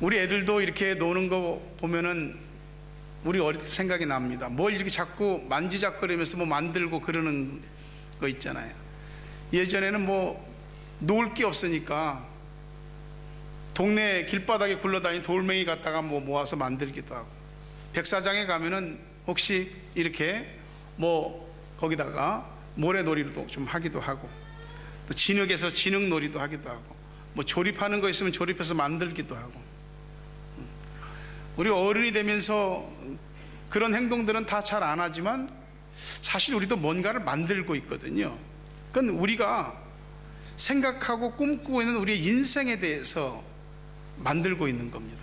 우리 애들도 이렇게 노는 거 보면은 우리 어릴 때 생각이 납니다. 뭘 이렇게 자꾸 만지작거리면서 뭐 만들고 그러는 거 있잖아요. 예전에는 뭐 놓을 게 없으니까 동네 길바닥에 굴러다니는 돌멩이 갖다가 뭐 모아서 만들기도 하고, 백사장에 가면은 혹시 이렇게 뭐 거기다가 모래놀이도 좀 하기도 하고, 또 진흙에서 진흙놀이도 하기도 하고, 뭐 조립하는 거 있으면 조립해서 만들기도 하고. 우리 어른이 되면서 그런 행동들은 다 잘 안 하지만 사실 우리도 뭔가를 만들고 있거든요. 그건 우리가 생각하고 꿈꾸고 있는 우리의 인생에 대해서 만들고 있는 겁니다.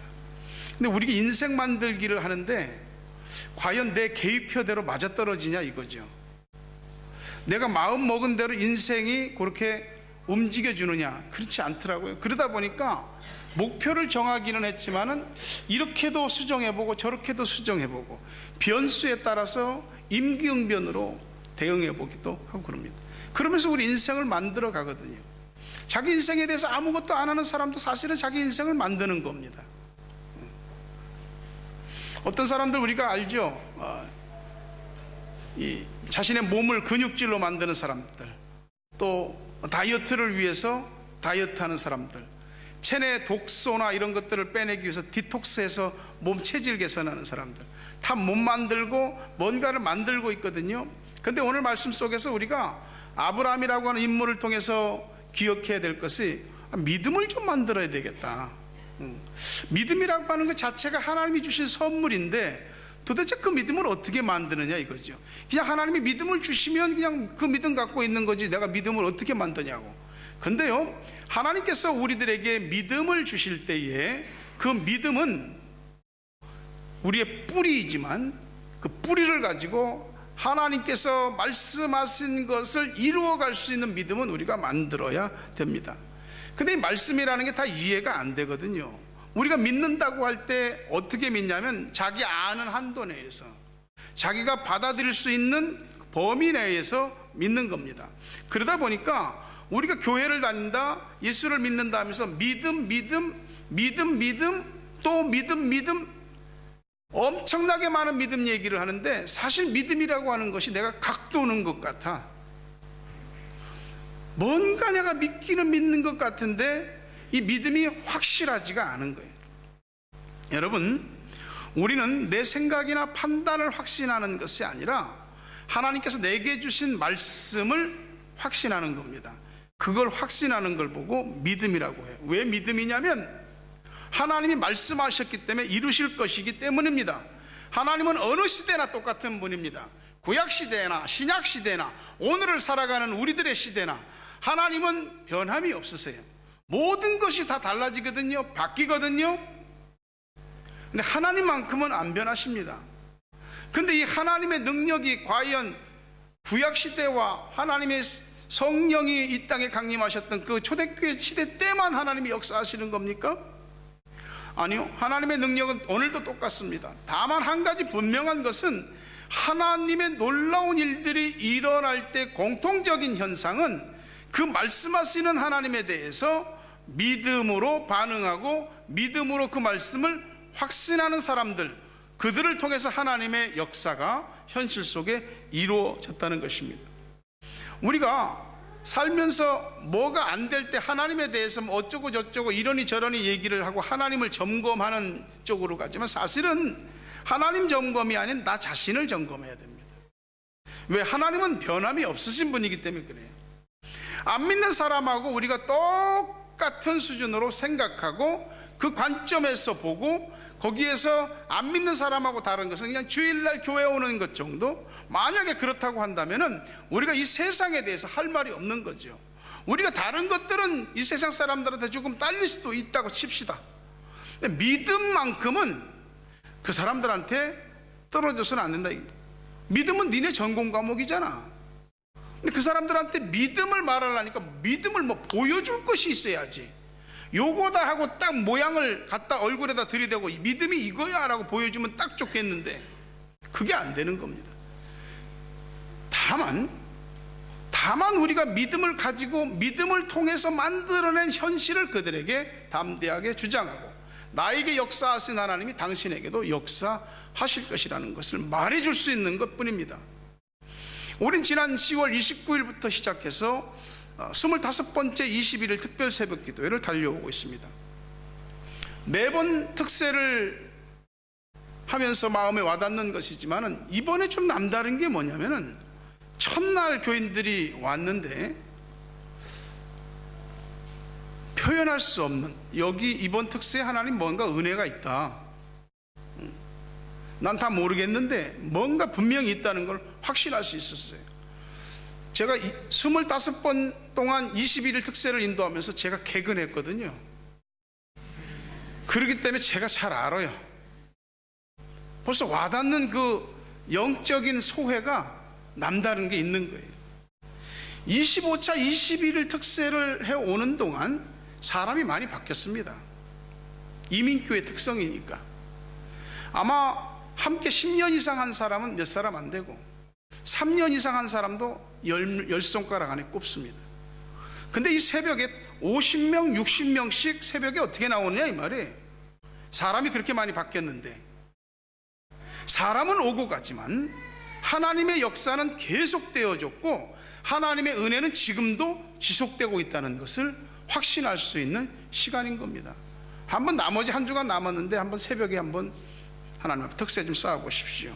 근데 우리가 인생 만들기를 하는데 과연 내 계획표대로 맞아떨어지냐 이거죠. 내가 마음 먹은 대로 인생이 그렇게 움직여주느냐, 그렇지 않더라고요. 그러다 보니까 목표를 정하기는 했지만은 이렇게도 수정해보고 저렇게도 수정해보고 변수에 따라서 임기응변으로 대응해보기도 하고 그럽니다. 그러면서 우리 인생을 만들어 가거든요. 자기 인생에 대해서 아무것도 안 하는 사람도 사실은 자기 인생을 만드는 겁니다. 어떤 사람들 우리가 알죠. 이 자신의 몸을 근육질로 만드는 사람들, 또 다이어트를 위해서 다이어트하는 사람들, 체내 독소나 이런 것들을 빼내기 위해서 디톡스해서 몸 체질 개선하는 사람들, 다 몸 만들고 뭔가를 만들고 있거든요. 근데 오늘 말씀 속에서 우리가 아브라함이라고 하는 인물을 통해서 기억해야 될 것이 믿음을 좀 만들어야 되겠다. 믿음이라고 하는 것 자체가 하나님이 주신 선물인데 도대체 그 믿음을 어떻게 만드느냐 이거죠. 그냥 하나님이 믿음을 주시면 그냥 그 믿음 갖고 있는 거지 내가 믿음을 어떻게 만드냐고. 근데요, 하나님께서 우리들에게 믿음을 주실 때에 그 믿음은 우리의 뿌리이지만 그 뿌리를 가지고 하나님께서 말씀하신 것을 이루어갈 수 있는 믿음은 우리가 만들어야 됩니다. 근데 이 말씀이라는 게 다 이해가 안 되거든요. 우리가 믿는다고 할 때 어떻게 믿냐면 자기 아는 한도 내에서, 자기가 받아들일 수 있는 범위 내에서 믿는 겁니다. 그러다 보니까 우리가 교회를 다닌다, 예수를 믿는다 하면서 믿음 또 믿음 엄청나게 많은 믿음 얘기를 하는데 사실 믿음이라고 하는 것이 내가 각도는 것 같아. 뭔가 내가 믿기는 믿는 것 같은데 이 믿음이 확실하지가 않은 거예요. 여러분, 우리는 내 생각이나 판단을 확신하는 것이 아니라 하나님께서 내게 주신 말씀을 확신하는 겁니다. 그걸 확신하는 걸 보고 믿음이라고 해요. 왜 믿음이냐면 하나님이 말씀하셨기 때문에 이루실 것이기 때문입니다. 하나님은 어느 시대나 똑같은 분입니다. 구약시대나 신약시대나 오늘을 살아가는 우리들의 시대나 하나님은 변함이 없으세요. 모든 것이 다 달라지거든요. 바뀌거든요. 근데 하나님만큼은 안 변하십니다. 근데 이 하나님의 능력이 과연 구약시대와 하나님의 성령이 이 땅에 강림하셨던 그 초대교회 시대 때만 하나님이 역사하시는 겁니까? 아니요. 하나님의 능력은 오늘도 똑같습니다. 다만 한 가지 분명한 것은 하나님의 놀라운 일들이 일어날 때 공통적인 현상은 그 말씀하시는 하나님에 대해서 믿음으로 반응하고 믿음으로 그 말씀을 확신하는 사람들, 그들을 통해서 하나님의 역사가 현실 속에 이루어졌다는 것입니다. 우리가 살면서 뭐가 안 될 때 하나님에 대해서 뭐 어쩌고 저쩌고 이러니 저러니 얘기를 하고 하나님을 점검하는 쪽으로 가지만 사실은 하나님 점검이 아닌 나 자신을 점검해야 됩니다. 왜? 하나님은 변함이 없으신 분이기 때문에 그래요. 안 믿는 사람하고 우리가 똑같은 수준으로 생각하고 그 관점에서 보고 거기에서 안 믿는 사람하고 다른 것은 그냥 주일날 교회 오는 것 정도? 만약에 그렇다고 한다면은 우리가 이 세상에 대해서 할 말이 없는 거죠. 우리가 다른 것들은 이 세상 사람들한테 조금 딸릴 수도 있다고 칩시다. 근데 믿음만큼은 그 사람들한테 떨어져서는 안 된다. 믿음은 니네 전공 과목이잖아. 근데 그 사람들한테 믿음을 말하려니까 믿음을 뭐 보여줄 것이 있어야지. 요거다 하고 딱 모양을 갖다 얼굴에다 들이대고 믿음이 이거야 라고 보여주면 딱 좋겠는데 그게 안 되는 겁니다. 다만 우리가 믿음을 가지고 믿음을 통해서 만들어낸 현실을 그들에게 담대하게 주장하고 나에게 역사하신 하나님이 당신에게도 역사하실 것이라는 것을 말해줄 수 있는 것뿐입니다. 우린 지난 10월 29일부터 시작해서 25번째 21일 특별 새벽 기도회를 달려오고 있습니다. 매번 특세를 하면서 마음에 와닿는 것이지만 이번에 좀 남다른 게 뭐냐면은 첫날 교인들이 왔는데 표현할 수 없는, 여기 이번 특세에 하나님 뭔가 은혜가 있다, 난 다 모르겠는데 뭔가 분명히 있다는 걸 확신할 수 있었어요. 제가 25번 동안 21일 특세를 인도하면서 제가 개근했거든요. 그렇기 때문에 제가 잘 알아요. 벌써 와닿는 그 영적인 소회가 남다른 게 있는 거예요. 25차 21일 특세를 해오는 동안 사람이 많이 바뀌었습니다. 이민교회 특성이니까. 아마 함께 10년 이상 한 사람은 몇 사람 안 되고 3년 이상 한 사람도 10손가락 안에 꼽습니다. 근데 이 새벽에 50명 60명씩 새벽에 어떻게 나오느냐 이 말이에요. 사람이 그렇게 많이 바뀌었는데, 사람은 오고 가지만 하나님의 역사는 계속되어졌고 하나님의 은혜는 지금도 지속되고 있다는 것을 확신할 수 있는 시간인 겁니다. 한번 나머지 한 주간 남았는데 한번 새벽에 한번 하나님 앞에 특세 좀 쌓아보십시오.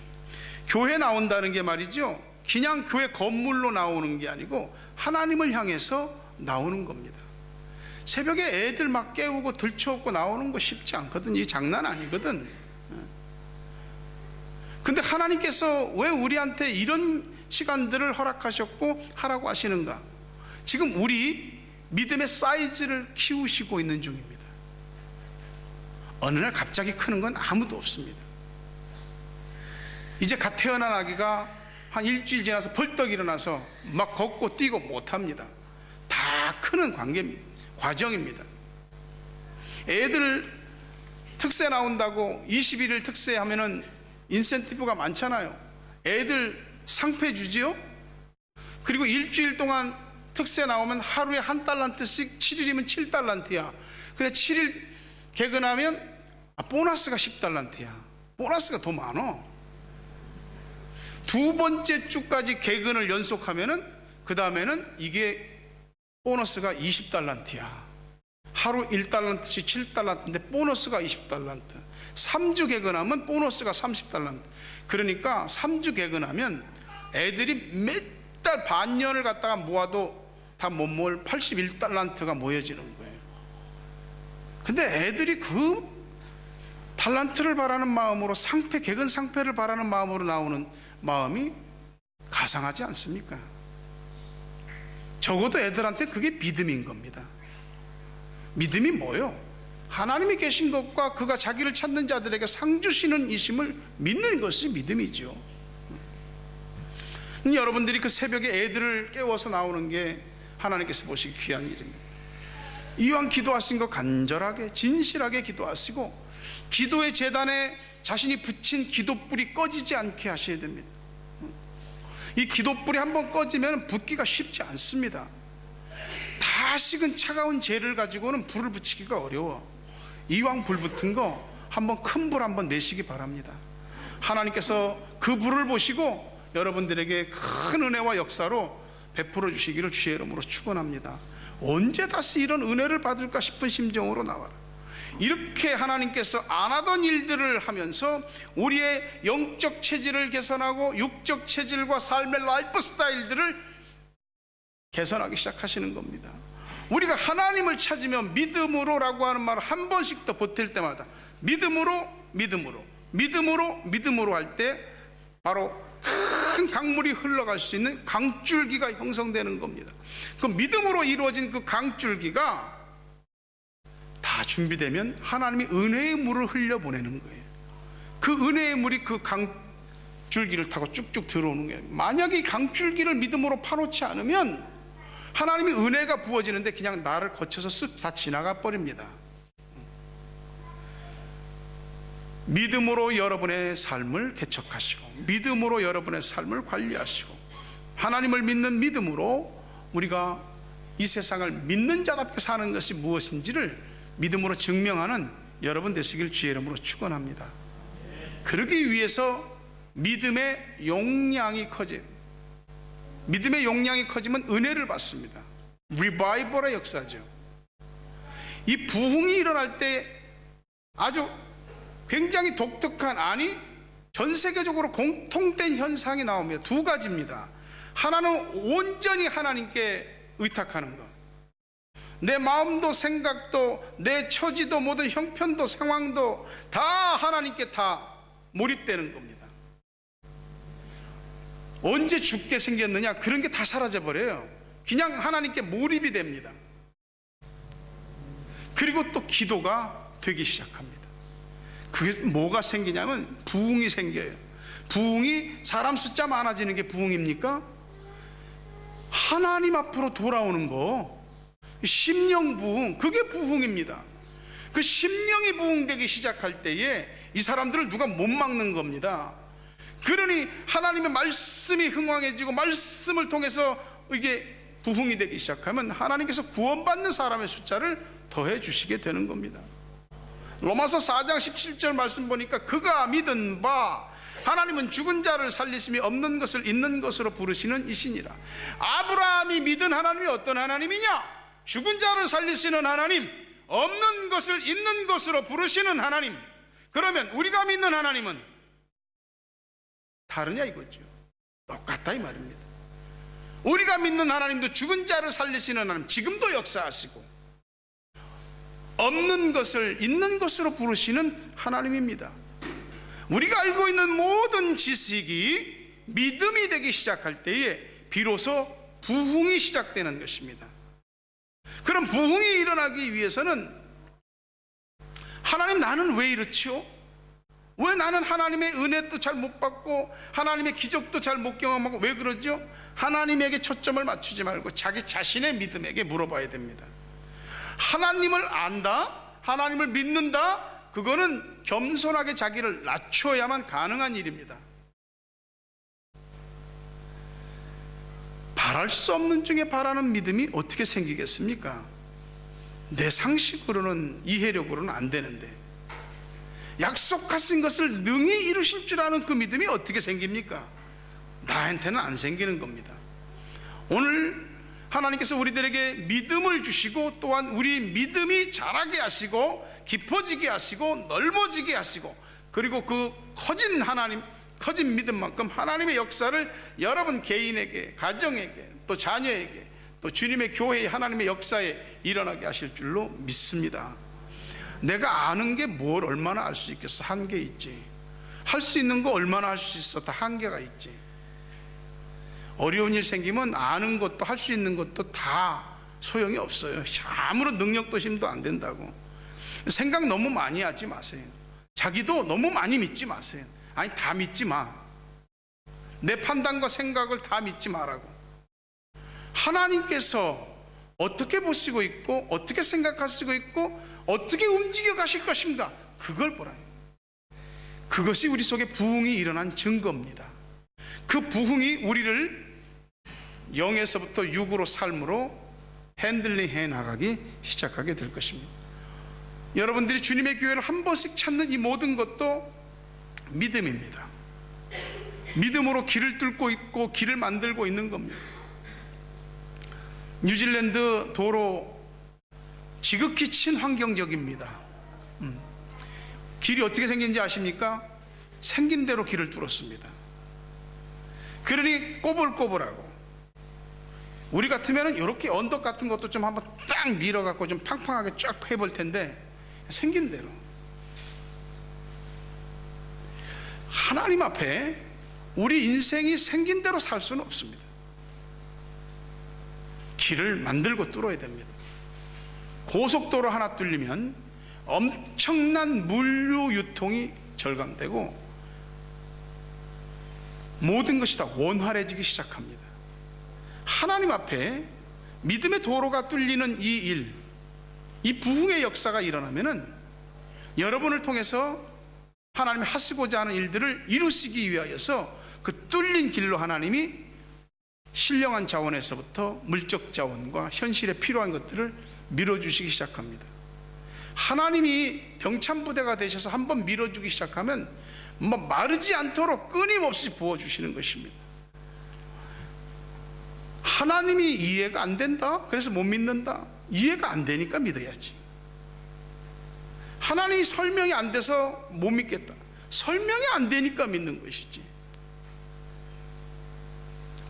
교회 나온다는 게 말이죠, 그냥 교회 건물로 나오는 게 아니고 하나님을 향해서 나오는 겁니다. 새벽에 애들 막 깨우고 들쳐업고 나오는 거 쉽지 않거든. 이 장난 아니거든. 근데 하나님께서 왜 우리한테 이런 시간들을 허락하셨고 하라고 하시는가? 지금 우리 믿음의 사이즈를 키우시고 있는 중입니다. 어느 날 갑자기 크는 건 아무도 없습니다. 이제 갓 태어난 아기가 한 일주일 지나서 벌떡 일어나서 막 걷고 뛰고 못합니다. 다 크는 과정입니다. 애들 특세 나온다고 21일 특세 하면은 인센티브가 많잖아요. 애들 상패 주지요. 그리고 일주일 동안 특세 나오면 하루에 한 달란트씩, 7일이면 7달란트야. 근데 7일 개근하면 보너스가 10달란트야. 보너스가 더 많어. 두 번째 주까지 개근을 연속하면은 그 다음에는 이게 보너스가 20달란트야. 하루 1달란트씩 7달란트인데 보너스가 20달란트. 3주 개근하면 보너스가 30달란트. 그러니까 3주 개근하면 애들이 몇 달 반년을 갖다가 모아도 다 못 모을 81달란트가 모여지는 거예요. 근데 애들이 그 달란트를 바라는 마음으로, 상패, 개근 상패를 바라는 마음으로 나오는 마음이 가상하지 않습니까? 적어도 애들한테 그게 믿음인 겁니다. 믿음이 뭐요? 하나님이 계신 것과 그가 자기를 찾는 자들에게 상 주시는 이심을 믿는 것이 믿음이죠. 여러분들이 그 새벽에 애들을 깨워서 나오는 게 하나님께서 보시기 귀한 일입니다. 이왕 기도하신 거 간절하게 진실하게 기도하시고 기도의 재단에 자신이 붙인 기도불이 꺼지지 않게 하셔야 됩니다. 이 기도불이 한번 꺼지면 붙기가 쉽지 않습니다. 다 식은 차가운 재를 가지고는 불을 붙이기가 어려워. 이왕 불 붙은 거 한번 큰 불 한번 내시기 바랍니다. 하나님께서 그 불을 보시고 여러분들에게 큰 은혜와 역사로 베풀어 주시기를 주의 이름으로 축원합니다. 언제 다시 이런 은혜를 받을까 싶은 심정으로 나와라. 이렇게 하나님께서 안 하던 일들을 하면서 우리의 영적 체질을 개선하고 육적 체질과 삶의 라이프 스타일들을 개선하기 시작하시는 겁니다. 우리가 하나님을 찾으면 믿음으로라고 하는 말을 한 번씩 더 보탤 때마다 믿음으로 할 때 바로 큰 강물이 흘러갈 수 있는 강줄기가 형성되는 겁니다. 그 믿음으로 이루어진 그 강줄기가 다 준비되면 하나님이 은혜의 물을 흘려보내는 거예요. 그 은혜의 물이 그 강줄기를 타고 쭉쭉 들어오는 거예요. 만약에 이 강줄기를 믿음으로 파놓지 않으면 하나님이 은혜가 부어지는데 그냥 나를 거쳐서 쓱 다 지나가 버립니다. 믿음으로 여러분의 삶을 개척하시고 믿음으로 여러분의 삶을 관리하시고 하나님을 믿는 믿음으로 우리가 이 세상을 믿는 자답게 사는 것이 무엇인지를 믿음으로 증명하는 여러분 되시길 주의 이름으로 축원합니다. 그러기 위해서 믿음의 용량이 커져요. 믿음의 용량이 커지면 은혜를 받습니다. 리바이벌의 역사죠. 이 부흥이 일어날 때 아주 굉장히 독특한, 아니 전 세계적으로 공통된 현상이 나옵니다. 두 가지입니다. 하나는 온전히 하나님께 의탁하는 것. 내 마음도 생각도 내 처지도 모든 형편도 상황도 다 하나님께 다 몰입되는 겁니다. 언제 죽게 생겼느냐, 그런 게 다 사라져버려요. 그냥 하나님께 몰입이 됩니다. 그리고 또 기도가 되기 시작합니다. 그게 뭐가 생기냐면 부흥이 생겨요. 부흥이 사람 숫자 많아지는 게 부흥입니까? 하나님 앞으로 돌아오는 거, 심령 부흥, 그게 부흥입니다. 그 심령이 부흥되기 시작할 때에 이 사람들을 누가 못 막는 겁니다. 그러니 하나님의 말씀이 흥왕해지고 말씀을 통해서 이게 부흥이 되기 시작하면 하나님께서 구원받는 사람의 숫자를 더해 주시게 되는 겁니다. 로마서 4장 17절 말씀 보니까 그가 믿은 바 하나님은 죽은 자를 살리심이 없는 것을 있는 것으로 부르시는 이시니라. 아브라함이 믿은 하나님이 어떤 하나님이냐? 죽은 자를 살리시는 하나님, 없는 것을 있는 것으로 부르시는 하나님. 그러면 우리가 믿는 하나님은 다르냐 이거죠. 똑같다 이 말입니다. 우리가 믿는 하나님도 죽은 자를 살리시는 하나님, 지금도 역사하시고 없는 것을 있는 것으로 부르시는 하나님입니다. 우리가 알고 있는 모든 지식이 믿음이 되기 시작할 때에 비로소 부흥이 시작되는 것입니다. 그럼 부흥이 일어나기 위해서는 하나님, 나는 왜 이렇지요? 왜 나는 하나님의 은혜도 잘 못 받고 하나님의 기적도 잘 못 경험하고 왜 그러죠? 하나님에게 초점을 맞추지 말고 자기 자신의 믿음에게 물어봐야 됩니다. 하나님을 안다, 하나님을 믿는다, 그거는 겸손하게 자기를 낮춰야만 가능한 일입니다. 바랄 수 없는 중에 바라는 믿음이 어떻게 생기겠습니까? 내 상식으로는, 이해력으로는 안 되는데 약속하신 것을 능히 이루실 줄 아는 그 믿음이 어떻게 생깁니까? 나한테는 안 생기는 겁니다. 오늘 하나님께서 우리들에게 믿음을 주시고 또한 우리 믿음이 자라게 하시고 깊어지게 하시고 넓어지게 하시고 그리고 그 커진 믿음만큼 하나님의 역사를 여러분 개인에게, 가정에게, 또 자녀에게, 또 주님의 교회에 하나님의 역사에 일어나게 하실 줄로 믿습니다. 내가 아는 게 뭘 얼마나 알 수 있겠어? 한계 있지. 할 수 있는 거 얼마나 할 수 있어? 다 한계가 있지. 어려운 일 생기면 아는 것도 할 수 있는 것도 다 소용이 없어요. 아무런 능력도 힘도 안 된다고. 생각 너무 많이 하지 마세요. 자기도 너무 많이 믿지 마세요. 아니, 다 믿지 마. 내 판단과 생각을 다 믿지 마라고. 하나님께서 어떻게 보시고 있고 어떻게 생각하시고 있고 어떻게 움직여 가실 것인가, 그걸 보라. 그것이 우리 속에 부흥이 일어난 증거입니다. 그 부흥이 우리를 영에서부터 육으로 삶으로 핸들링해 나가기 시작하게 될 것입니다. 여러분들이 주님의 교회를 한 번씩 찾는 이 모든 것도 믿음입니다. 믿음으로 길을 뚫고 있고 길을 만들고 있는 겁니다. 뉴질랜드 도로 지극히 친환경적입니다. 길이 어떻게 생긴지 아십니까? 생긴 대로 길을 뚫었습니다. 그러니 꼬불꼬불하고, 우리 같으면 이렇게 언덕 같은 것도 좀 한번 딱 밀어갖고 좀 팡팡하게 쫙 해볼 텐데 생긴 대로. 하나님 앞에 우리 인생이 생긴 대로 살 수는 없습니다. 길을 만들고 뚫어야 됩니다. 고속도로 하나 뚫리면 엄청난 물류 유통이 절감되고 모든 것이 다 원활해지기 시작합니다. 하나님 앞에 믿음의 도로가 뚫리는 이 일, 이 부흥의 역사가 일어나면은 여러분을 통해서 하나님이 하시고자 하는 일들을 이루시기 위하여서 그 뚫린 길로 하나님이 신령한 자원에서부터 물적 자원과 현실에 필요한 것들을 밀어주시기 시작합니다. 하나님이 병참부대가 되셔서 한번 밀어주기 시작하면 마르지 않도록 끊임없이 부어주시는 것입니다. 하나님이 이해가 안 된다? 그래서 못 믿는다? 이해가 안 되니까 믿어야지. 하나님이 설명이 안 돼서 못 믿겠다. 설명이 안 되니까 믿는 것이지.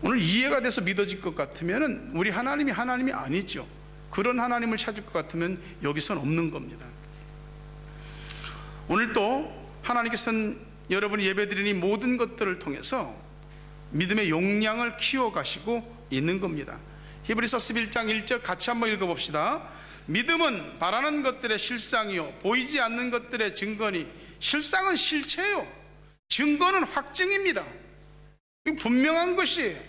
오늘 이해가 돼서 믿어질 것 같으면 우리 하나님이 아니죠. 그런 하나님을 찾을 것 같으면 여기선 없는 겁니다. 오늘 또 하나님께서는 여러분이 예배드리는 모든 것들을 통해서 믿음의 용량을 키워가시고 있는 겁니다. 히브리서 11장 1절 같이 한번 읽어봅시다. 믿음은 바라는 것들의 실상이요 보이지 않는 것들의 증거니. 실상은 실체요, 증거는 확증입니다. 이거 분명한 것이에요.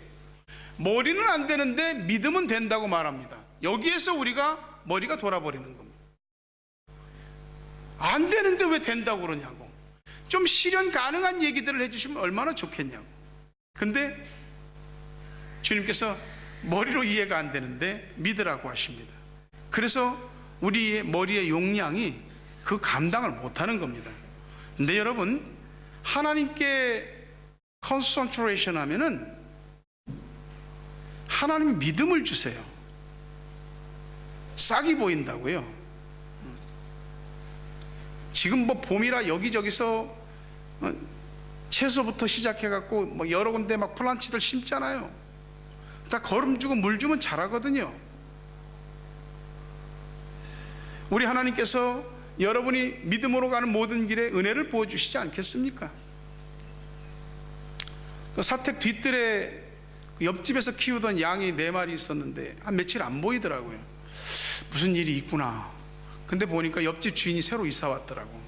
머리는 안 되는데 믿음은 된다고 말합니다. 여기에서 우리가 머리가 돌아버리는 겁니다. 안 되는데 왜 된다고 그러냐고, 좀 실현 가능한 얘기들을 해주시면 얼마나 좋겠냐고. 근데 주님께서 머리로 이해가 안 되는데 믿으라고 하십니다. 그래서 우리의 머리의 용량이 그 감당을 못하는 겁니다. 근데 여러분, 하나님께 컨센트레이션 하면은 하나님 믿음을 주세요. 싹이 보인다고요. 지금 봄이라 여기저기서 채소부터 시작해갖고 여러 군데 막 플란치들 심잖아요. 다 거름 주고 물 주면 자라거든요. 우리 하나님께서 여러분이 믿음으로 가는 모든 길에 은혜를 부어주시지 않겠습니까? 그 사택 뒤뜰에 옆집에서 키우던 양이 4마리 있었는데 한 며칠 안 보이더라고요. 무슨 일이 있구나. 근데 보니까 옆집 주인이 새로 이사 왔더라고.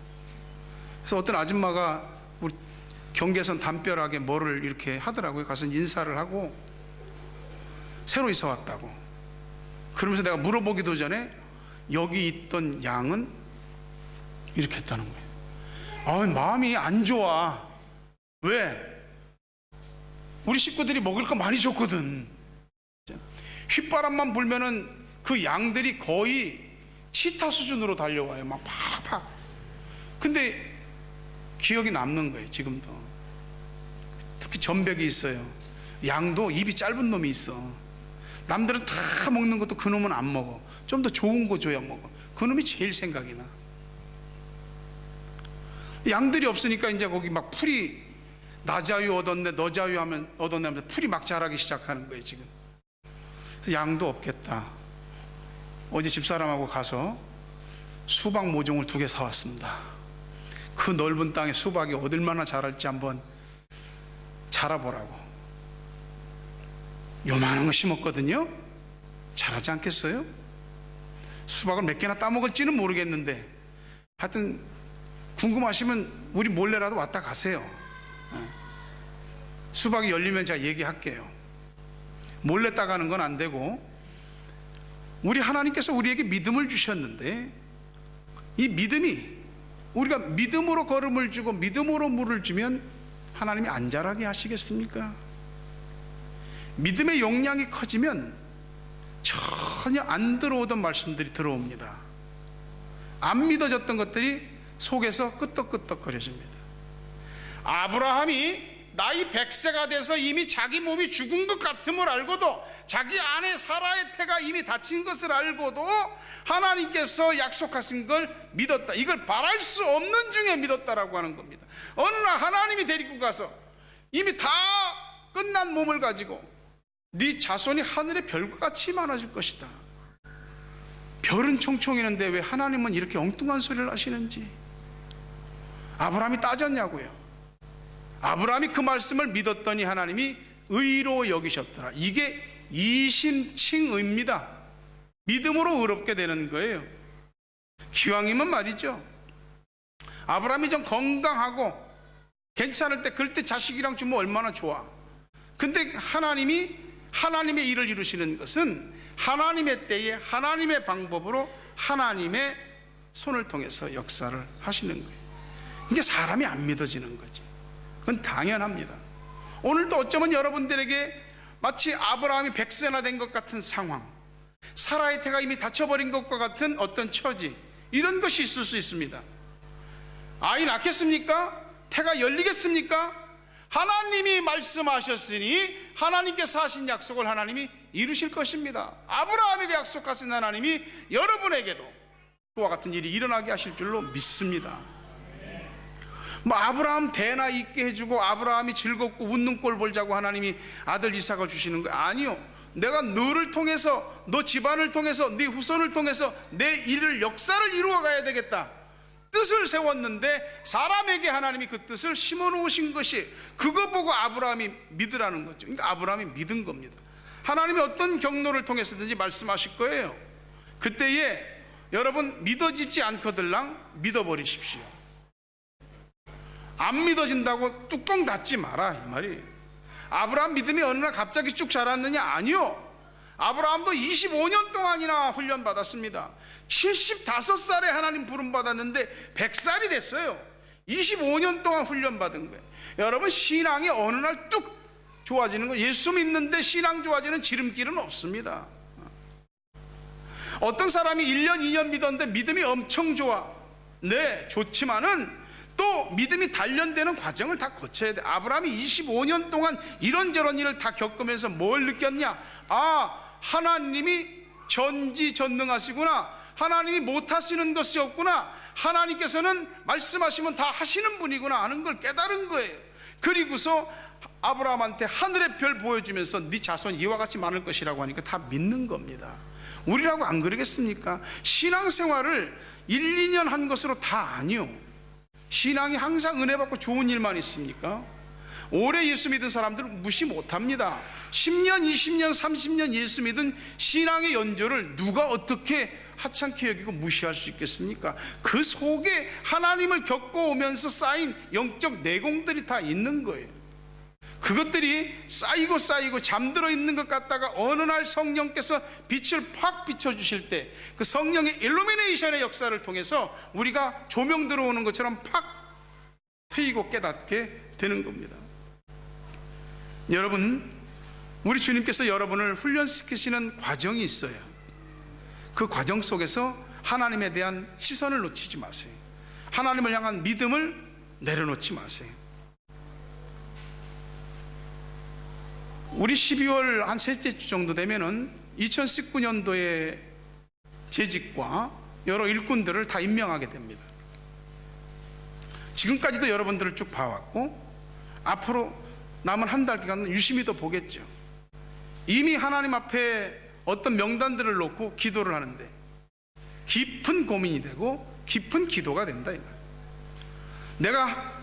그래서 어떤 아줌마가 우리 경계선 담벼락에 뭐를 이렇게 하더라고요. 가서 인사를 하고 새로 이사 왔다고. 그러면서 내가 물어보기도 전에 여기 있던 양은 이렇게 했다는 거예요. 마음이 안 좋아. 왜? 우리 식구들이 먹을 거 많이 줬거든. 휘바람만 불면은 그 양들이 거의 치타 수준으로 달려와요. 막 팍팍. 근데 기억이 남는 거예요. 지금도. 특히 전백이 있어요. 양도 입이 짧은 놈이 있어. 남들은 다 먹는 것도 그 놈은 안 먹어. 좀 더 좋은 거 줘야 먹어. 그 놈이 제일 생각이 나. 양들이 없으니까 이제 거기 막 풀이 나 자유 얻었네, 너 자유 하면 얻었네 하면서 풀이 막 자라기 시작하는 거예요. 지금. 그래서 양도 없겠다. 어제 집사람하고 가서 수박 모종을 2개 사왔습니다. 그 넓은 땅에 수박이 얼마나 자랄지 한번 자라보라고. 요만한 거 심었거든요. 자라지 않겠어요? 수박을 몇 개나 따먹을지는 모르겠는데 하여튼 궁금하시면 우리 몰래라도 왔다 가세요. 수박이 열리면 제가 얘기할게요. 몰래 따가는 건 안 되고, 우리 하나님께서 우리에게 믿음을 주셨는데 이 믿음이, 우리가 믿음으로 걸음을 주고 믿음으로 물을 주면 하나님이 안 자라게 하시겠습니까? 믿음의 용량이 커지면 전혀 안 들어오던 말씀들이 들어옵니다. 안 믿어졌던 것들이 속에서 끄떡끄떡거려집니다. 아브라함이 나이 100세가 돼서 이미 자기 몸이 죽은 것 같음을 알고도, 자기 아내 사라의 태가 이미 다친 것을 알고도 하나님께서 약속하신 걸 믿었다. 이걸 바랄 수 없는 중에 믿었다라고 하는 겁니다. 어느 날 하나님이 데리고 가서 이미 다 끝난 몸을 가지고 네 자손이 하늘의 별과 같이 많아질 것이다. 별은 총총 있는데 왜 하나님은 이렇게 엉뚱한 소리를 하시는지 아브라함이 따졌냐고요. 아브라함이 그 말씀을 믿었더니 하나님이 의로 여기셨더라. 이게 이심칭의입니다. 믿음으로 의롭게 되는 거예요. 기왕이면 말이죠, 아브라함이 좀 건강하고 괜찮을 때 그럴 때 자식이랑 주면 얼마나 좋아. 근데 하나님의 일을 이루시는 것은 하나님의 때에 하나님의 방법으로 하나님의 손을 통해서 역사를 하시는 거예요. 이게 사람이 안 믿어지는 거지. 그건 당연합니다. 오늘도 어쩌면 여러분들에게 마치 아브라함이 100세나 된 것 같은 상황, 사라의 태가 이미 다쳐버린 것과 같은 어떤 처지, 이런 것이 있을 수 있습니다. 아이 낳겠습니까? 태가 열리겠습니까? 하나님이 말씀하셨으니 하나님께서 하신 약속을 하나님이 이루실 것입니다. 아브라함에게 약속하신 하나님이 여러분에게도 그와 같은 일이 일어나게 하실 줄로 믿습니다. 뭐 아브라함 대나 있게 해주고 아브라함이 즐겁고 웃는 꼴 보자고 하나님이 아들 이삭을 주시는 거 아니요. 내가 너를 통해서, 너 집안을 통해서, 네 후손을 통해서 내 일을, 역사를 이루어 가야 되겠다 뜻을 세웠는데 사람에게 하나님이 그 뜻을 심어 놓으신 것이, 그거 보고 아브라함이 믿으라는 거죠. 그러니까 아브라함이 믿은 겁니다. 하나님이 어떤 경로를 통해서든지 말씀하실 거예요. 그때에 여러분 믿어지지 않거들랑 믿어버리십시오. 안 믿어진다고 뚜껑 닫지 마라 이 말이에요. 아브라함 믿음이 어느 날 갑자기 쭉 자랐느냐? 아니요. 아브라함도 25년 동안이나 훈련 받았습니다. 75살에 하나님 부름 받았는데 100살이 됐어요. 25년 동안 훈련 받은 거예요. 여러분 신앙이 어느 날 뚝 좋아지는 거, 예수 믿는데 신앙 좋아지는 지름길은 없습니다. 어떤 사람이 1년 2년 믿었는데 믿음이 엄청 좋아. 네, 좋지만은 또 믿음이 단련되는 과정을 다 거쳐야 돼. 아브라함이 25년 동안 이런저런 일을 다 겪으면서 뭘 느꼈냐? 아, 하나님이 전지전능하시구나. 하나님이 못하시는 것이 없구나. 하나님께서는 말씀하시면 다 하시는 분이구나 하는 걸 깨달은 거예요. 그리고서 아브라함한테 하늘의 별 보여주면서 네 자손 이와 같이 많을 것이라고 하니까 다 믿는 겁니다. 우리라고 안 그러겠습니까? 신앙생활을 1, 2년 한 것으로 다 아니요. 신앙이 항상 은혜 받고 좋은 일만 있습니까? 오래 예수 믿은 사람들은 무시 못합니다. 10년, 20년, 30년 예수 믿은 신앙의 연조를 누가 어떻게 하찮게 여기고 무시할 수 있겠습니까? 그 속에 하나님을 겪어오면서 쌓인 영적 내공들이 다 있는 거예요. 그것들이 쌓이고 잠들어 있는 것 같다가 어느 날 성령께서 빛을 팍 비춰주실 때 그 성령의 일루미네이션의 역사를 통해서 우리가 조명 들어오는 것처럼 팍 트이고 깨닫게 되는 겁니다. 여러분, 우리 주님께서 여러분을 훈련시키시는 과정이 있어요. 그 과정 속에서 하나님에 대한 시선을 놓치지 마세요. 하나님을 향한 믿음을 내려놓지 마세요. 우리 12월 한 셋째 주 정도 되면은 2019년도에 재직과 여러 일꾼들을 다 임명하게 됩니다. 지금까지도 여러분들을 쭉 봐왔고 앞으로 남은 한 달 기간은 유심히 더 보겠죠. 이미 하나님 앞에 어떤 명단들을 놓고 기도를 하는데 깊은 고민이 되고 깊은 기도가 된다 이 말. 내가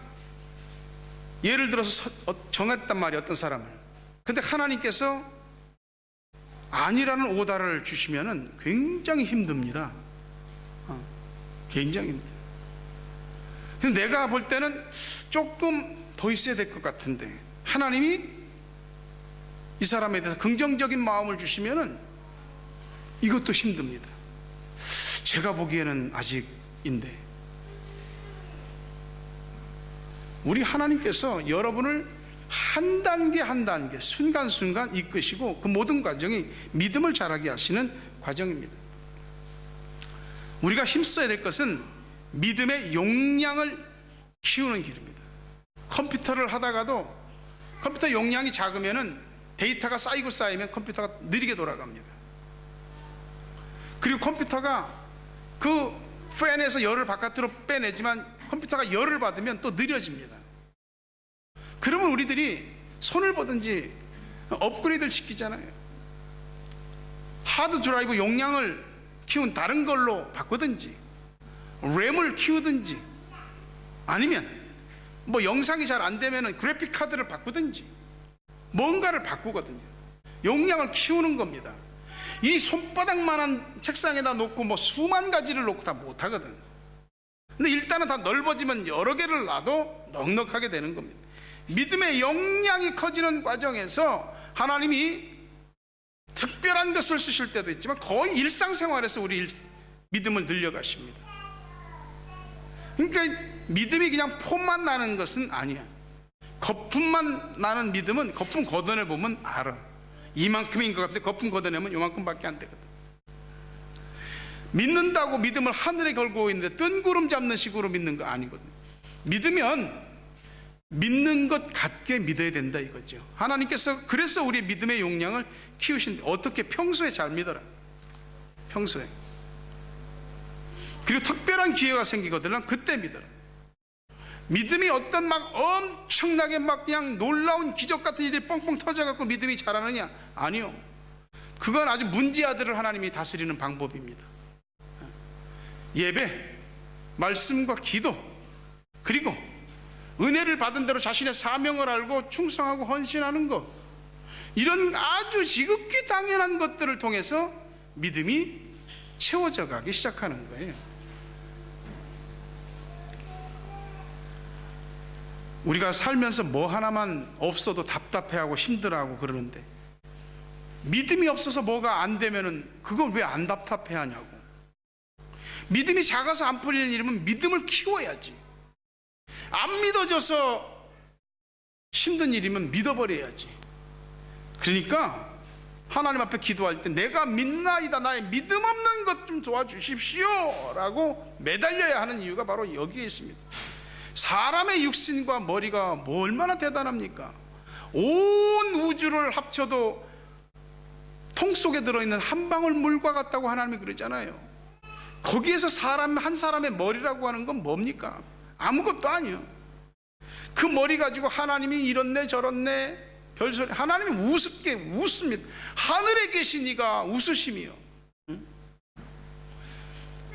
예를 들어서 정했단 말이야, 어떤 사람을. 근데 하나님께서 아니라는 오다를 주시면은 굉장히 힘듭니다. 굉장히 힘들어요. 근데 내가 볼 때는 조금 더 있어야 될 것 같은데 하나님이 이 사람에 대해서 긍정적인 마음을 주시면은 이것도 힘듭니다. 제가 보기에는 아직인데 우리 하나님께서 여러분을 한 단계 한 단계 순간순간 이끄시고 그 모든 과정이 믿음을 자라게 하시는 과정입니다. 우리가 힘써야 될 것은 믿음의 용량을 키우는 길입니다. 컴퓨터를 하다가도 컴퓨터 용량이 작으면은 데이터가 쌓이면 컴퓨터가 느리게 돌아갑니다. 그리고 컴퓨터가 그 팬에서 열을 바깥으로 빼내지만 컴퓨터가 열을 받으면 또 느려집니다. 그러면 우리들이 손을 보든지 업그레이드를 시키잖아요. 하드 드라이브 용량을 키운 다른 걸로 바꾸든지 램을 키우든지 아니면 뭐 영상이 잘 안 되면 그래픽 카드를 바꾸든지 뭔가를 바꾸거든요. 용량을 키우는 겁니다. 이 손바닥만한 책상에다 놓고 뭐 수만 가지를 놓고 다 못하거든. 근데 일단은 다 넓어지면 여러 개를 놔도 넉넉하게 되는 겁니다. 믿음의 용량이 커지는 과정에서 하나님이 특별한 것을 쓰실 때도 있지만 거의 일상생활에서 우리 믿음을 늘려가십니다. 그러니까 믿음이 그냥 폼만 나는 것은 아니야. 거품만 나는 믿음은 거품 걷어내보면 알아. 이만큼인 것 같은데 거품 걷어내면 이만큼밖에 안 되거든. 믿는다고 믿음을 하늘에 걸고 있는데 뜬구름 잡는 식으로 믿는 거 아니거든요. 믿으면 믿는 것 같게 믿어야 된다 이거죠. 하나님께서 그래서 우리 믿음의 용량을 키우신데, 어떻게? 평소에 잘 믿어라. 평소에. 그리고 특별한 기회가 생기거든 그때 믿어라. 믿음이 어떤 막 엄청나게 막 그냥 놀라운 기적 같은 일들이 뻥뻥 터져갖고 믿음이 자라느냐? 아니요. 그건 아주 문제아들을 하나님이 다스리는 방법입니다. 예배, 말씀과 기도, 그리고 은혜를 받은 대로 자신의 사명을 알고 충성하고 헌신하는 것, 이런 아주 지극히 당연한 것들을 통해서 믿음이 채워져 가기 시작하는 거예요. 우리가 살면서 뭐 하나만 없어도 답답해하고 힘들어하고 그러는데, 믿음이 없어서 뭐가 안 되면은 그걸 왜 안 답답해하냐고. 믿음이 작아서 안 풀리는 일이면 믿음을 키워야지. 안 믿어져서 힘든 일이면 믿어버려야지. 그러니까 하나님 앞에 기도할 때 내가 믿나이다, 나의 믿음 없는 것 좀 도와주십시오 라고 매달려야 하는 이유가 바로 여기에 있습니다. 사람의 육신과 머리가 뭐 얼마나 대단합니까? 온 우주를 합쳐도 통 속에 들어있는 한 방울 물과 같다고 하나님이 그러잖아요. 거기에서 사람 한 사람의 머리라고 하는 건 뭡니까? 아무것도 아니요. 그 머리 가지고 하나님이 이렇네 저렇네 별소리, 하나님이 우습게 웃습니다. 하늘에 계신 이가 웃으심이요.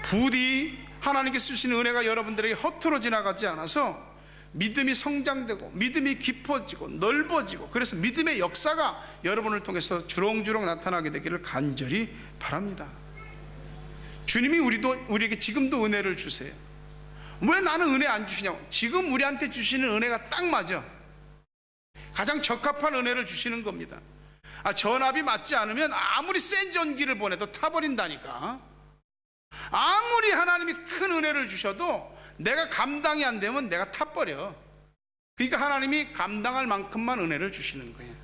부디 하나님께서 주시는 은혜가 여러분들에게 허투루 지나가지 않아서 믿음이 성장되고 믿음이 깊어지고 넓어지고, 그래서 믿음의 역사가 여러분을 통해서 주렁주렁 나타나게 되기를 간절히 바랍니다. 주님이 우리에게 지금도 은혜를 주세요. 왜 나는 은혜 안 주시냐고. 지금 우리한테 주시는 은혜가 딱 맞아. 가장 적합한 은혜를 주시는 겁니다. 전압이 맞지 않으면 아무리 센 전기를 보내도 타버린다니까. 아무리 하나님이 큰 은혜를 주셔도 내가 감당이 안 되면 내가 타버려. 그러니까 하나님이 감당할 만큼만 은혜를 주시는 거예요.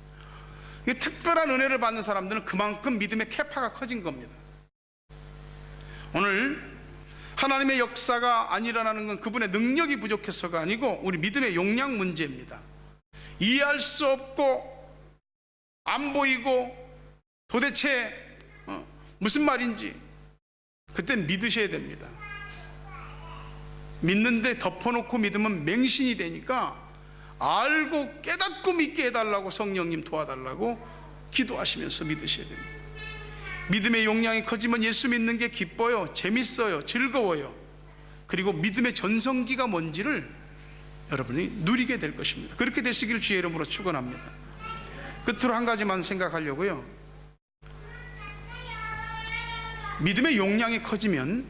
특별한 은혜를 받는 사람들은 그만큼 믿음의 캐파가 커진 겁니다. 오늘 하나님의 역사가 안 일어나는 건 그분의 능력이 부족해서가 아니고 우리 믿음의 용량 문제입니다. 이해할 수 없고 안 보이고 도대체 무슨 말인지 그때 믿으셔야 됩니다. 믿는데 덮어놓고 믿으면 맹신이 되니까 알고 깨닫고 믿게 해달라고 성령님 도와달라고 기도하시면서 믿으셔야 됩니다. 믿음의 용량이 커지면 예수 믿는 게 기뻐요, 재밌어요, 즐거워요. 그리고 믿음의 전성기가 뭔지를 여러분이 누리게 될 것입니다. 그렇게 되시길 주의 이름으로 축원합니다. 끝으로 한 가지만 생각하려고요. 믿음의 용량이 커지면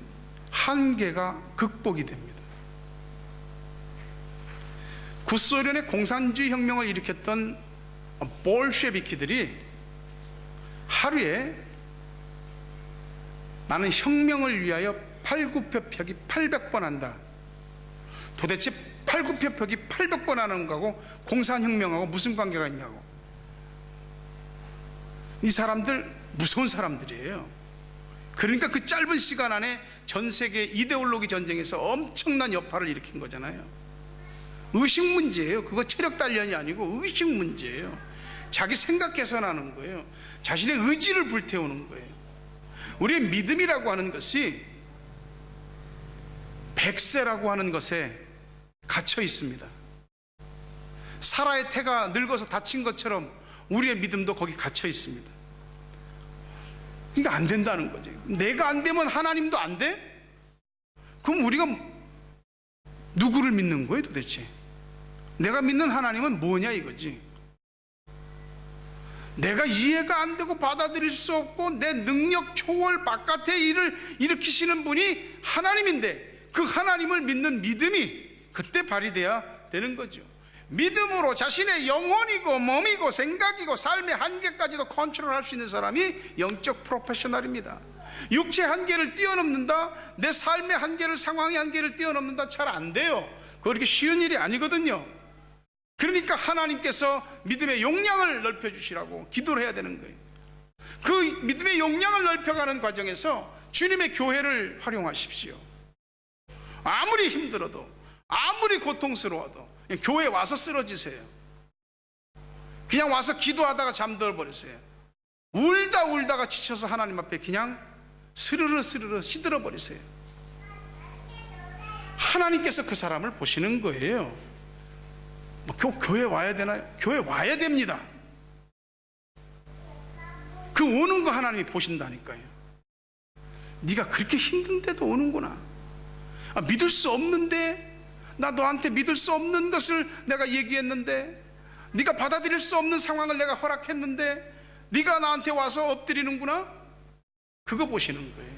한계가 극복이 됩니다. 구소련의 공산주의 혁명을 일으켰던 볼셰비키들이 하루에 나는 혁명을 위하여 팔굽혀펴기 800번 한다. 도대체 팔굽혀펴기 800번 하는 거하고 공산혁명하고 무슨 관계가 있냐고. 이 사람들 무서운 사람들이에요. 그러니까 그 짧은 시간 안에 전 세계 이데올로기 전쟁에서 엄청난 여파를 일으킨 거잖아요. 의식 문제예요. 그거 체력 단련이 아니고 의식 문제예요. 자기 생각 개선하는 거예요. 자신의 의지를 불태우는 거예요. 우리의 믿음이라고 하는 것이 백세라고 하는 것에 갇혀 있습니다. 사라의 태가 늙어서 다친 것처럼 우리의 믿음도 거기 갇혀 있습니다. 그러니까 안 된다는 거죠. 내가 안 되면 하나님도 안 돼? 그럼 우리가 누구를 믿는 거예요 도대체? 내가 믿는 하나님은 뭐냐 이거지. 내가 이해가 안 되고 받아들일 수 없고 내 능력 초월 바깥의 일을 일으키시는 분이 하나님인데, 그 하나님을 믿는 믿음이 그때 발휘돼야 되는 거죠. 믿음으로 자신의 영혼이고 몸이고 생각이고 삶의 한계까지도 컨트롤할 수 있는 사람이 영적 프로페셔널입니다. 육체 한계를 뛰어넘는다, 내 삶의 한계를, 상황의 한계를 뛰어넘는다, 잘 안 돼요. 그렇게 쉬운 일이 아니거든요. 그러니까 하나님께서 믿음의 용량을 넓혀주시라고 기도를 해야 되는 거예요. 그 믿음의 용량을 넓혀가는 과정에서 주님의 교회를 활용하십시오. 아무리 힘들어도, 아무리 고통스러워도 교회에 와서 쓰러지세요. 그냥 와서 기도하다가 잠들어 버리세요. 울다가 지쳐서 하나님 앞에 그냥 스르르 시들어 버리세요. 하나님께서 그 사람을 보시는 거예요. 교회 와야 되나요? 교회 와야 됩니다. 그 오는 거 하나님이 보신다니까요. 네가 그렇게 힘든데도 오는구나. 믿을 수 없는데, 나 너한테 믿을 수 없는 것을 내가 얘기했는데, 네가 받아들일 수 없는 상황을 내가 허락했는데 네가 나한테 와서 엎드리는구나. 그거 보시는 거예요.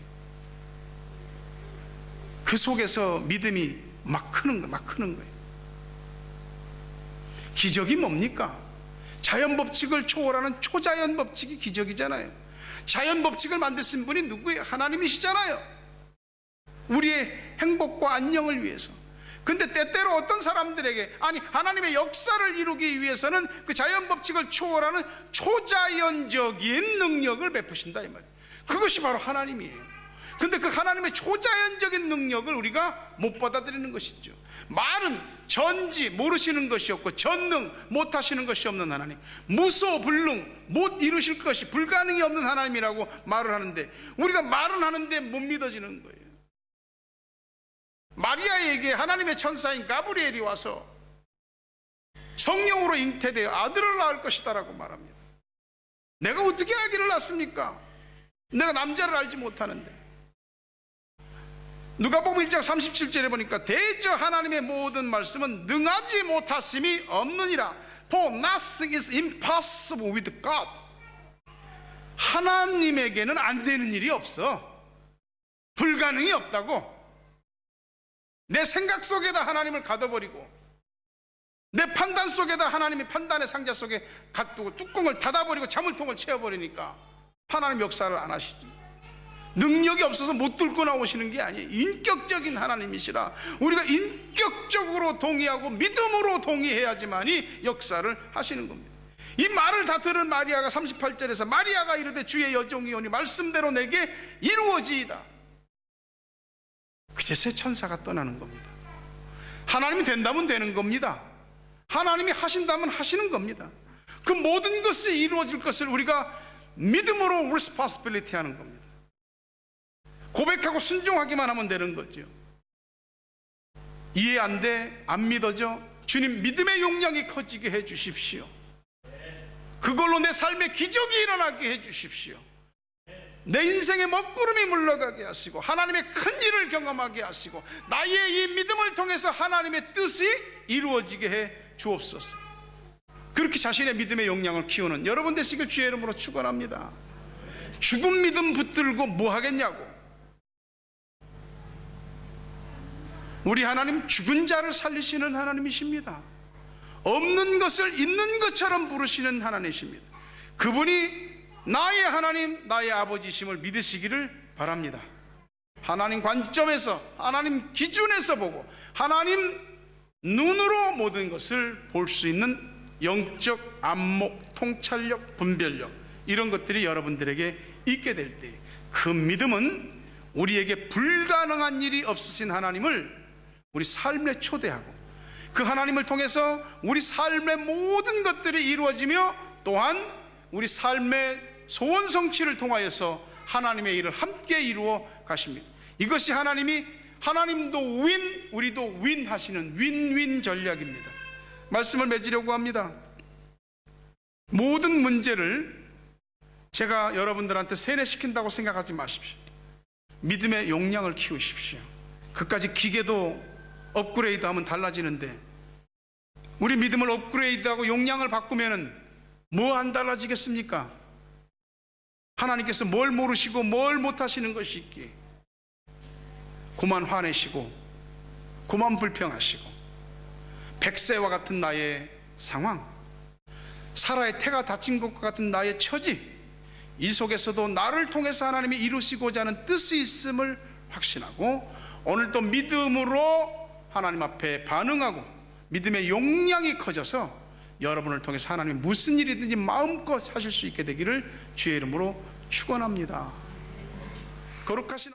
그 속에서 믿음이 막 크는 거예요. 기적이 뭡니까? 자연 법칙을 초월하는 초자연 법칙이 기적이잖아요. 자연 법칙을 만드신 분이 누구예요? 하나님이시잖아요. 우리의 행복과 안녕을 위해서. 근데 때때로 어떤 사람들에게, 아니 하나님의 역사를 이루기 위해서는 그 자연 법칙을 초월하는 초자연적인 능력을 베푸신다 이 말이에요. 그것이 바로 하나님이에요. 근데 그 하나님의 초자연적인 능력을 우리가 못 받아들이는 것이죠. 말은 전지 모르시는 것이 없고 전능 못하시는 것이 없는 하나님, 무소불능 못 이루실 것이 불가능이 없는 하나님이라고 말을 하는데, 우리가 말은 하는데 못 믿어지는 거예요. 마리아에게 하나님의 천사인 가브리엘이 와서 성령으로 잉태되어 아들을 낳을 것이다 라고 말합니다. 내가 어떻게 아기를 낳습니까? 내가 남자를 알지 못하는데. 누가복음 1장 37절에 보니까 대저 하나님의 모든 말씀은 능하지 못하심이 없느니라. For nothing is impossible with God. 하나님에게는 안 되는 일이 없어. 불가능이 없다고. 내 생각 속에다 하나님을 가둬버리고, 내 판단 속에다 하나님의 판단의 상자 속에 가두고 뚜껑을 닫아버리고 자물통을 채워버리니까 하나님 역사를 안 하시지. 능력이 없어서 못 뚫고 나오시는 게 아니에요. 인격적인 하나님이시라 우리가 인격적으로 동의하고 믿음으로 동의해야지만이 역사를 하시는 겁니다. 이 말을 다 들은 마리아가 38절에서 마리아가 이르되 주의 여종이오니 말씀대로 내게 이루어지이다. 그제서 천사가 떠나는 겁니다. 하나님이 된다면 되는 겁니다. 하나님이 하신다면 하시는 겁니다. 그 모든 것이 이루어질 것을 우리가 믿음으로 responsibility 하는 겁니다. 고백하고 순종하기만 하면 되는 거죠. 이해 안 돼? 안 믿어져? 주님 믿음의 용량이 커지게 해 주십시오. 그걸로 내 삶에 기적이 일어나게 해 주십시오. 내 인생의 먹구름이 물러가게 하시고 하나님의 큰 일을 경험하게 하시고 나의 이 믿음을 통해서 하나님의 뜻이 이루어지게 해 주옵소서. 그렇게 자신의 믿음의 역량을 키우는 여러분 되시길 주의 이름으로 축원합니다. 죽은 믿음 붙들고 뭐 하겠냐고. 우리 하나님 죽은 자를 살리시는 하나님이십니다. 없는 것을 있는 것처럼 부르시는 하나님이십니다. 그분이 나의 하나님, 나의 아버지심을 믿으시기를 바랍니다. 하나님 관점에서, 하나님 기준에서 보고 하나님 눈으로 모든 것을 볼 수 있는 영적 안목, 통찰력, 분별력, 이런 것들이 여러분들에게 있게 될 때 그 믿음은 우리에게 불가능한 일이 없으신 하나님을 우리 삶에 초대하고 그 하나님을 통해서 우리 삶의 모든 것들이 이루어지며 또한 우리 삶의 소원 성취를 통하여서 하나님의 일을 함께 이루어 가십니다. 이것이 하나님도 윈, 우리도 윈 하시는 윈윈 전략입니다. 말씀을 맺으려고 합니다. 모든 문제를 제가 여러분들한테 세뇌시킨다고 생각하지 마십시오. 믿음의 용량을 키우십시오. 그까지 기계도 업그레이드하면 달라지는데 우리 믿음을 업그레이드하고 용량을 바꾸면 뭐 안 달라지겠습니까? 하나님께서 뭘 모르시고 뭘 못하시는 것이 있기에 그만 화내시고 그만 불평하시고 백세와 같은 나의 상황, 사라의 태가 닫힌 것과 같은 나의 처지, 이 속에서도 나를 통해서 하나님이 이루시고자 하는 뜻이 있음을 확신하고 오늘도 믿음으로 하나님 앞에 반응하고 믿음의 용량이 커져서 여러분을 통해서 하나님이 무슨 일이든지 마음껏 하실 수 있게 되기를 주의 이름으로 축원합니다. 거룩하신